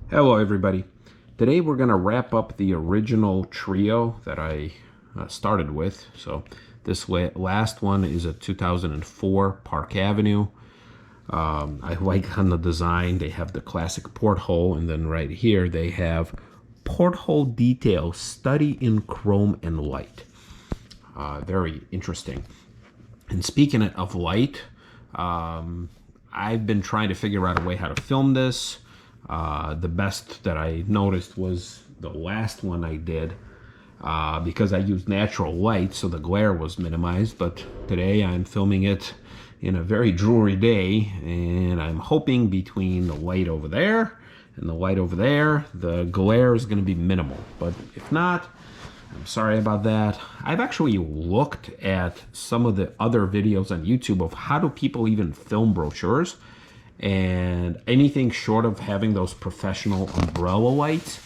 Hello everybody. Today we're going to wrap up the original trio that I started with. So this last one is a 2004 Park Avenue. I like on the design, they have the classic porthole, and then right here they have porthole detail study in chrome and light. Very interesting. And speaking of light, I've been trying to figure out a way how to film this. The best that I noticed was the last one I did because I used natural light, so the glare was minimized. But today I'm filming it in a very dreary day, and I'm hoping between the light over there and the light over there, the glare is going to be minimal. But if not, I'm sorry about that. I've actually looked at some of the other videos on YouTube of how do people even film brochures. And anything short of having those professional umbrella lights,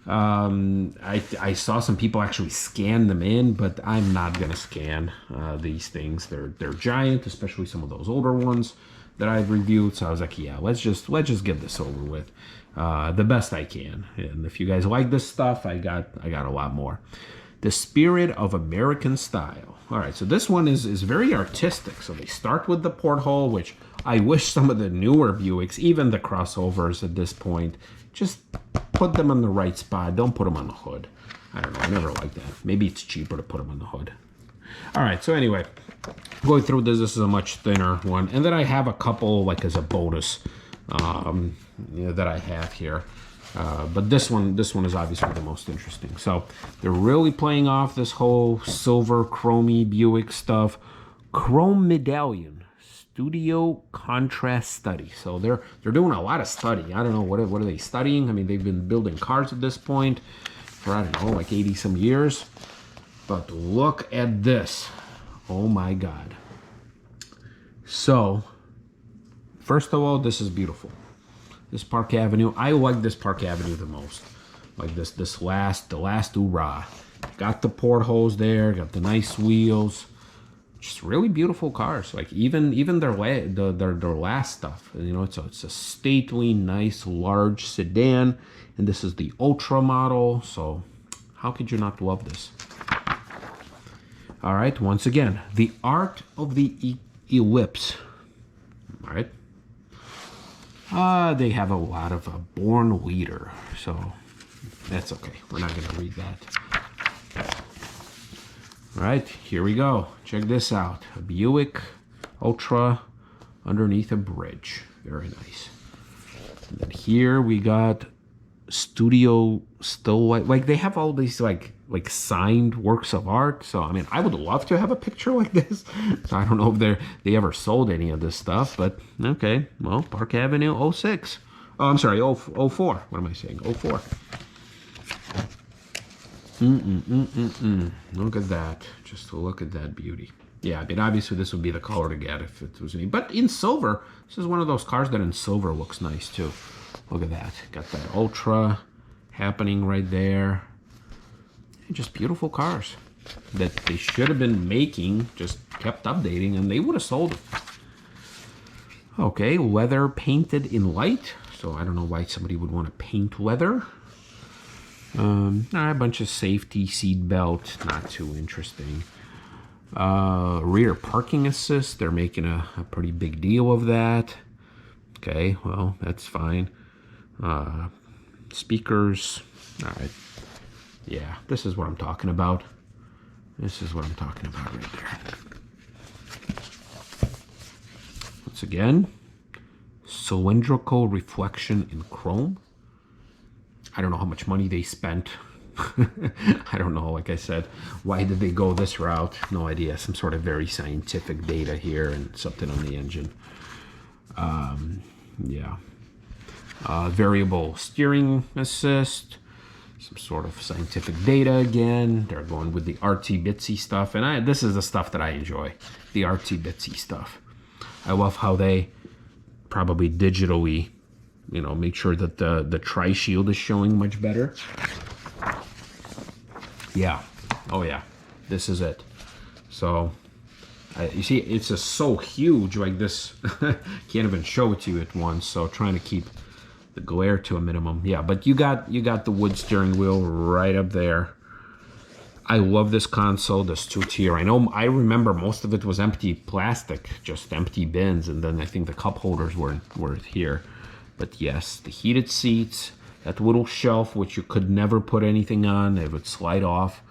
I saw some people actually scan them in, but I'm not gonna scan these things. They're giant, especially some of those older ones that I've reviewed. So I was like, yeah, let's just get this over with the best I can. And if you guys like this stuff, I got a lot more. The Spirit of American Style. All right, so this one is very artistic. So they start with the porthole, which I wish some of the newer Buicks, even the crossovers at this point, just put them on the right spot. Don't put them on the hood. I don't know. I never liked that. Maybe it's cheaper to put them on the hood. All right. So anyway, going through this is a much thinner one. And then I have a couple like as a bonus that I have here. But this one is obviously the most interesting. So they're really playing off this whole silver chromey Buick stuff. Chrome medallion. Studio contrast study. So they're doing a lot of study. I don't know, what are they studying? I mean, they've been building cars at this point for, I don't know, like 80 some years. But look at this. Oh my God. So first of all, this is beautiful. This Park Avenue, I like this Park Avenue the most. Like the last hoorah. Got the portholes there, got the nice wheels. Just really beautiful cars. Like even their last stuff, you know, it's a stately, nice, large sedan, and this is the Ultra model. So how could you not love this? All right, once again, the art of the ellipse. All right. They have a lot of a born leader, so that's okay. We're not going to read that. All right, here we go. Check this out. A Buick Ultra underneath a bridge. Very nice. And then here we got studio still like they have all these like signed works of art. So I mean, I would love to have a picture like this. So I don't know if they ever sold any of this stuff, but okay. Well, Park Avenue 06. Oh, I'm sorry, 04. What am I saying? 04. Look at that. Just look at that beauty. Yeah, I mean, obviously this would be the color to get if it was me. But in silver, this is one of those cars that in silver looks nice too. Look at that. Got that Ultra happening right there. Just beautiful cars that they should have been making, just kept updating, and they would have sold it. Okay, leather painted in light. So I don't know why somebody would want to paint leather. A bunch of safety, seat belt, not too interesting. Rear parking assist, they're making a pretty big deal of that. Okay, well, that's fine. Speakers, all right. Yeah, this is what I'm talking about. This is what I'm talking about right there. Once again, cylindrical reflection in chrome. I don't know how much money they spent. I don't know, like I said, why did they go this route? No idea. Some sort of very scientific data here and something on the engine. Yeah. Variable steering assist. Some sort of scientific data again. They're going with the artsy-bitsy stuff. And this is the stuff that I enjoy. The artsy-bitsy stuff. I love how they probably digitally, you know, make sure that the tri-shield is showing much better. Yeah. Oh yeah. This is it. So You see, it's just so huge, like this. Can't even show it to you at once. So trying to keep the glare to a minimum. Yeah, but you got the wood steering wheel right up there. I love this console, this two-tier. I remember most of it was empty plastic, just empty bins, and then I think the cup holders were here. But yes, the heated seats, that little shelf which you could never put anything on, it would slide off.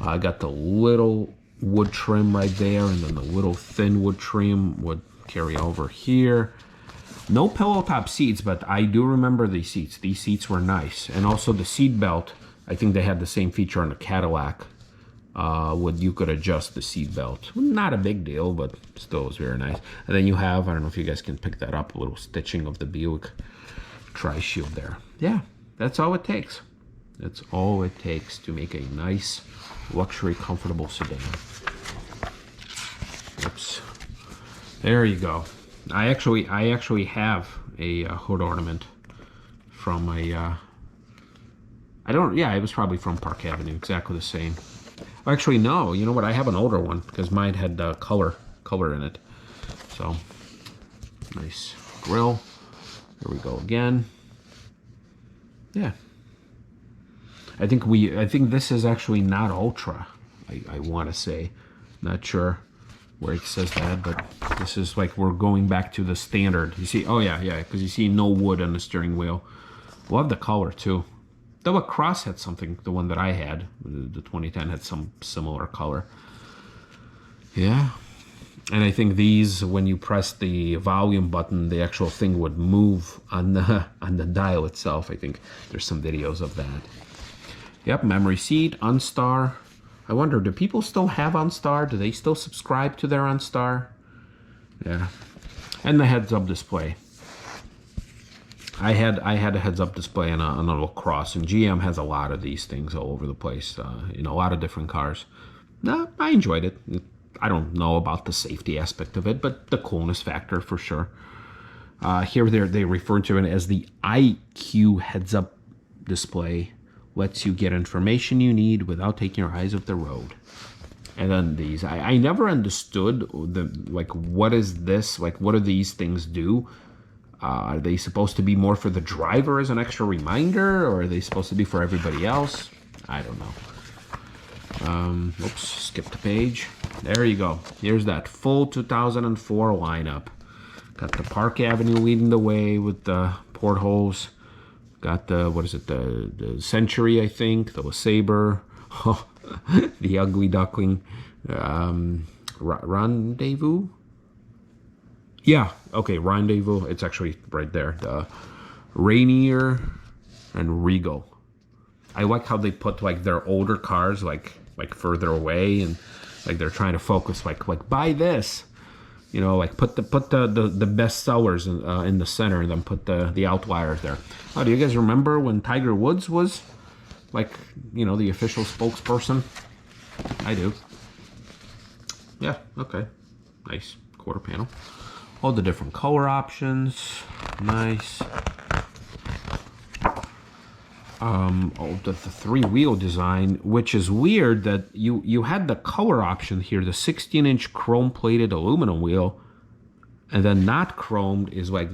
I got the little wood trim right there, and then the little thin wood trim would carry over here. No pillow top seats, but I do remember these seats. These seats were nice. And also the seat belt, I think they had the same feature on the Cadillac. You could adjust the seat belt. Not a big deal, but still was very nice. And then you have, I don't know if you guys can pick that up, a little stitching of the Buick tri-shield there. Yeah, that's all it takes. That's all it takes to make a nice, luxury, comfortable sedan. Oops. There you go. I actually have a hood ornament from a, it was probably from Park Avenue, exactly the same. Actually, no, you know what? I have an older one because mine had color in it. So, nice grill. There we go again. Yeah. I think this is actually not Ultra, I want to say. Not sure where it says that, but this is like we're going back to the standard. You see, oh yeah, because you see no wood on the steering wheel. Love the color too. The Lacrosse had something, the one that I had, the 2010 had some similar color. Yeah. And I think these, when you press the volume button, the actual thing would move on the dial itself. I think there's some videos of that. Yep, memory seat, OnStar. I wonder, do people still have OnStar? Do they still subscribe to their OnStar? Yeah. And the heads-up display. I had a heads-up display on a Lacrosse, and GM has a lot of these things all over the place, in a lot of different cars. No, I enjoyed it. I don't know about the safety aspect of it, but the coolness factor for sure. Here they refer to it as the IQ heads-up display. Lets you get information you need without taking your eyes off the road. And then these, I never understood what is this? Like, what do these things do? Are they supposed to be more for the driver as an extra reminder, or are they supposed to be for everybody else? I don't know. Oops, skipped a page. There you go. Here's that full 2004 lineup. Got the Park Avenue leading the way with the portholes. Got the, what is it, the Century, I think, the LeSabre, the Ugly Duckling, Rendezvous? Yeah, okay, Rendezvous, it's actually right there. The Rainier and Regal. I like how they put like their older cars like further away, and like they're trying to focus like buy this. You know, like put the best sellers in the center, and then put the outliers there. Oh, do you guys remember when Tiger Woods was like, you know, the official spokesperson? I do. Yeah, okay. Nice quarter panel. All the different color options. Nice. The three-wheel design, which is weird that you had the color option here, the 16-inch chrome-plated aluminum wheel, and then not chromed is like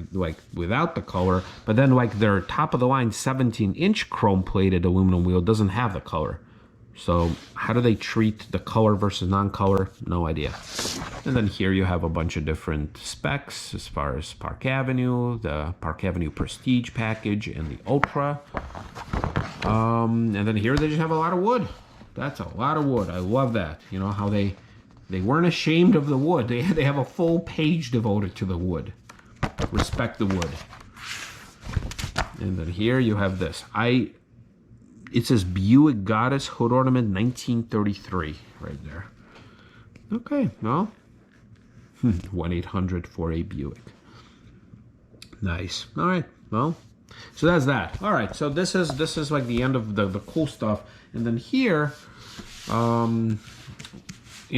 without the color, but then like their top-of-the-line 17-inch chrome-plated aluminum wheel doesn't have the color. So how do they treat the color versus non-color? No idea. And then here you have a bunch of different specs as far as Park Avenue, the Park Avenue Prestige package, and the Ultra. And then here they just have a lot of wood. That's a lot of wood. I love that. You know how they weren't ashamed of the wood. They have a full page devoted to the wood. Respect the wood. And then here you have this. It says Buick Goddess Hood Ornament 1933 right there. Okay, well, 1-800-4A-BUICK. Nice. All right, well, so that's that. All right, so this is like the end of the cool stuff. And then here, you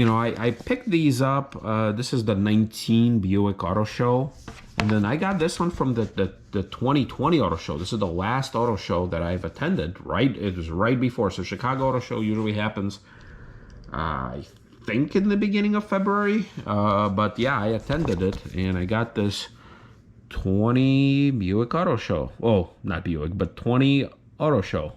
know, I picked these up. This is the 19 Buick Auto Show. And then I got this one from the 2020 Auto Show. This is the last auto show that I've attended, right? It was right before. So Chicago Auto Show usually happens, I think in the beginning of February. But yeah, I attended it, and I got this 20 Buick Auto Show. Oh, not Buick, but 20 Auto Show.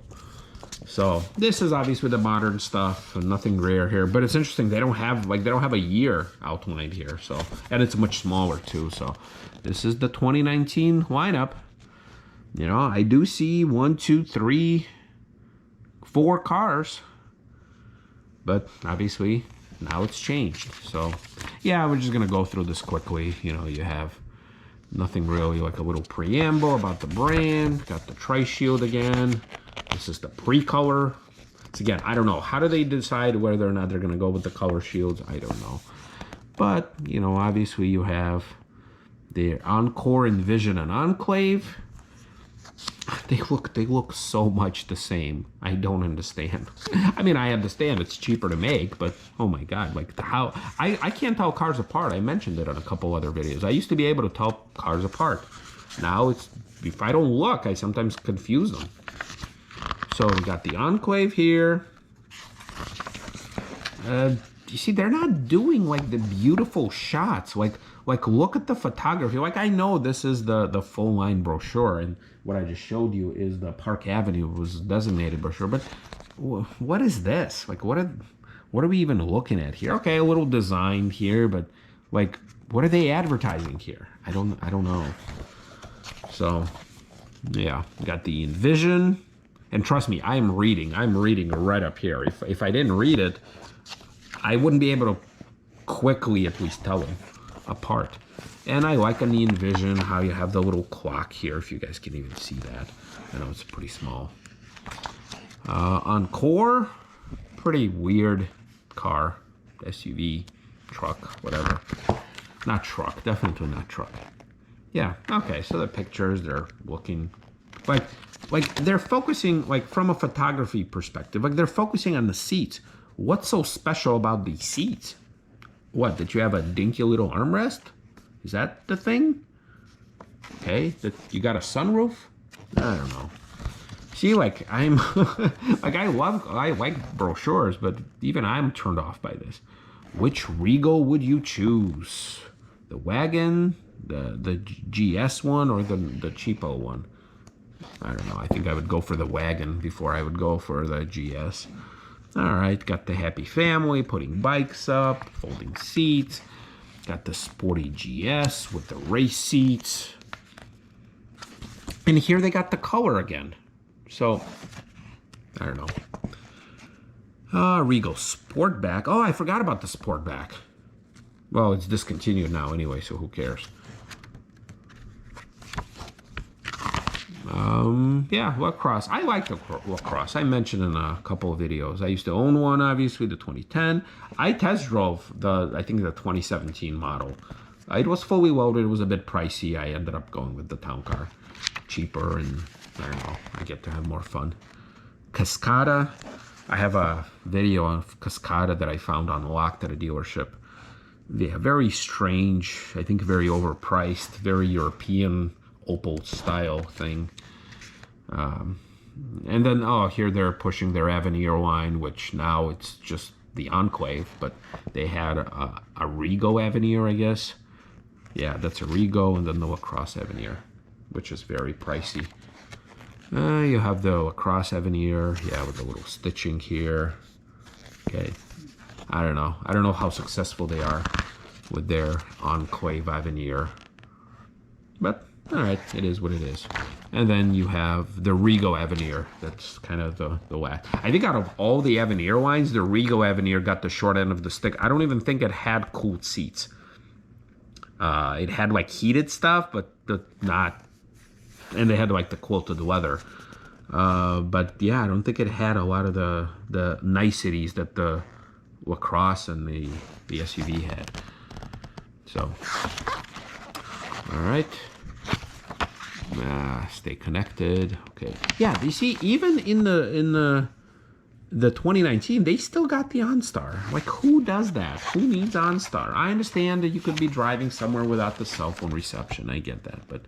So this is obviously the modern stuff, and nothing rare here. But it's interesting, they don't have a year outlined here. So, and it's much smaller too. So this is the 2019 lineup. You know, I do see 1, 2, 3, 4 cars, but obviously now it's changed. So yeah, we're just gonna go through this quickly. You know, you have nothing really, like a little preamble about the brand. Got the tri-shield again. This is the pre-color. So again, I don't know. How do they decide whether or not they're going to go with the color shields? I don't know. But, you know, obviously you have the Encore, Envision, and Enclave. They look so much the same. I don't understand. I mean, I understand it's cheaper to make, but oh my God, like how I can't tell cars apart. I mentioned it on a couple other videos. I used to be able to tell cars apart. Now it's, if I don't look, I sometimes confuse them. So we got the Enclave here. You see, they're not doing like the beautiful shots. Like look at the photography. Like, I know this is the full line brochure, and what I just showed you is the Park Avenue was designated brochure. But what is this? Like, what are we even looking at here? Okay, a little design here, but like, what are they advertising here? I don't know. So yeah, got the Envision. And trust me, I'm reading right up here. If I didn't read it, I wouldn't be able to quickly at least tell them apart. And I like on the Envision how you have the little clock here, if you guys can even see that. I know it's pretty small. Encore, pretty weird car, SUV, truck, whatever. Not truck, definitely not truck. Yeah, okay, so the pictures, they're looking like they're focusing, like from a photography perspective, like they're focusing on the seats. What's so special about these seats? What, that you have a dinky little armrest? Is that the thing? Okay, that you got a sunroof? I don't know. See, like I'm like I like brochures, but even I'm turned off by this. Which Regal would you choose? The wagon, the GS one, or the cheapo one? I don't know. I think I would go for the wagon before I would go for the GS. All right, got the happy family, putting bikes up, folding seats. Got the sporty GS with the race seats. And here they got the color again. So, I don't know. Regal Sportback. Oh, I forgot about the Sportback. Well, it's discontinued now anyway, so who cares? Yeah, LaCrosse. I like the LaCrosse. I mentioned in a couple of videos. I used to own one, obviously, the 2010. I test drove I think the 2017 model. It was fully loaded. It was a bit pricey. I ended up going with the town car. Cheaper, and I don't know. I get to have more fun. Cascada. I have a video on Cascada that I found unlocked at a dealership. Yeah, very strange. I think very overpriced. Very European Opel style thing. And then, oh, here they're pushing their Avenir line, which now it's just the Enclave, but they had a Rego Avenir, I guess. Yeah, that's a Rego, and then the LaCrosse Avenir, which is very pricey. You have the LaCrosse Avenir, yeah, with the little stitching here. Okay, I don't know. I don't know how successful they are with their Enclave Avenir, but all right, it is what it is. And then you have the Rego Avenir. That's kind of the last. I think out of all the Avenir lines, the Rego Avenir got the short end of the stick. I don't even think it had cooled seats. It had like heated stuff, but not. And they had like the quilted leather. But yeah, I don't think it had a lot of the niceties that the LaCrosse and the SUV had. So, all right. Stay connected. Okay. Yeah, you see, even in the 2019, they still got the OnStar. Like, who does that? Who needs OnStar? I understand that you could be driving somewhere without the cell phone reception. I get that, but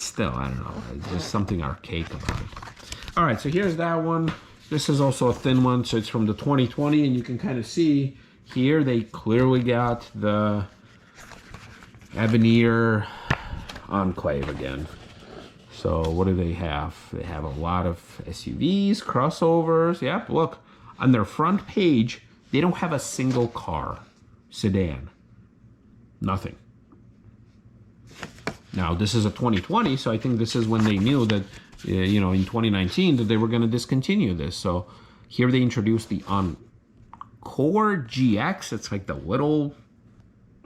still, I don't know. There's something archaic about it. All right, so here's that one. This is also a thin one, so it's from the 2020, and you can kind of see Here they clearly got the Avenir Enclave again. So what do they have? They have a lot of SUVs, crossovers. Yep, look, on their front page, they don't have a single car, sedan. Nothing. Now, this is a 2020, so I think this is when they knew that, you know, in 2019 that they were going to discontinue this. So here they introduced the Encore GX. It's like the little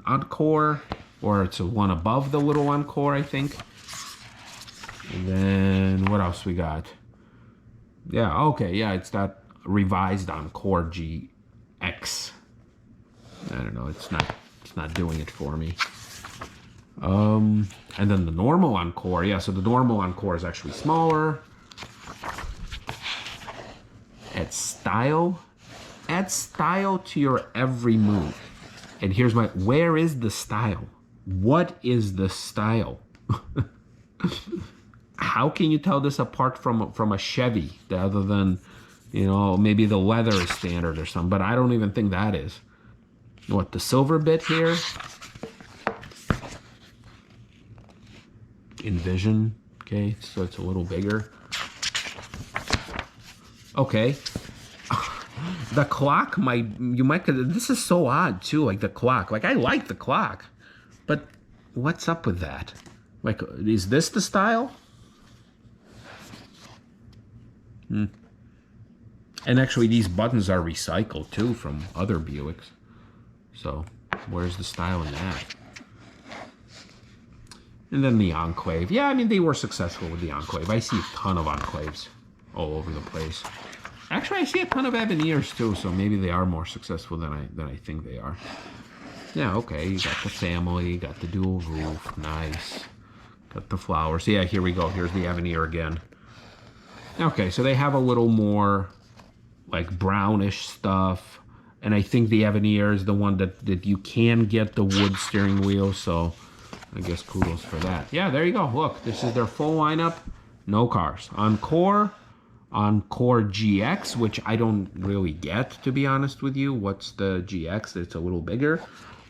Encore, or it's a one above the little Encore, I think. And then what else we got? Yeah, okay, yeah, it's that revised Encore GX. I don't know, it's not doing it for me. And then the normal Encore, yeah, so the normal Encore is actually smaller. Add style to your every move. And here's where is the style? What is the style? How can you tell this apart from a Chevy, other than, you know, maybe the leather is standard or something, but I don't even think that is. What, the silver bit here? Envision, okay, so it's a little bigger. Okay. The clock this is so odd too, like the clock. Like I like the clock, but what's up with that? Like, is this the style? And actually these buttons are recycled too from other Buicks. So where's the style in that? And then the Enclave. Yeah, I mean, they were successful with the Enclave. I see a ton of Enclaves all over the place. Actually, I see a ton of Avenirs too, so maybe they are more successful than I think they are. Yeah, okay, you got the family, got the dual roof, nice. Got the flowers. Yeah, here we go. Here's the Avenir again. Okay, so they have a little more like brownish stuff. And I think the Avenir is the one that you can get the wood steering wheel, so I guess kudos for that. Yeah, there you go. Look, this is their full lineup. No cars. Encore GX, which I don't really get, to be honest with you. What's the GX? It's a little bigger.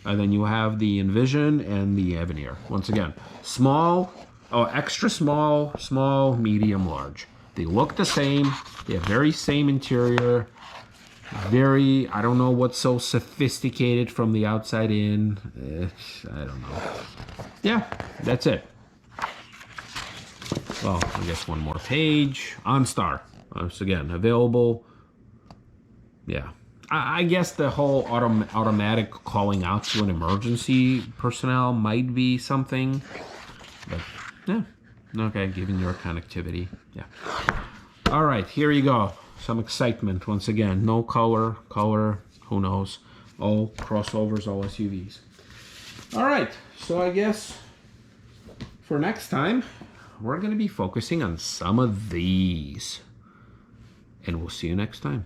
And then you have the Envision and the Avenir. Once again, small, extra small, small, medium, large. They look the same. They have very same interior. Very, I don't know what's so sophisticated from the outside in. I don't know. Yeah, that's it. Well, I guess one more page. OnStar. Once again, available. Yeah. I guess the whole automatic calling out to an emergency personnel might be something. But, yeah. Okay, given your connectivity. Yeah. All right, here you go. Some excitement once again. No color, who knows. All crossovers, all SUVs. All right, so I guess for next time, we're going to be focusing on some of these. And we'll see you next time.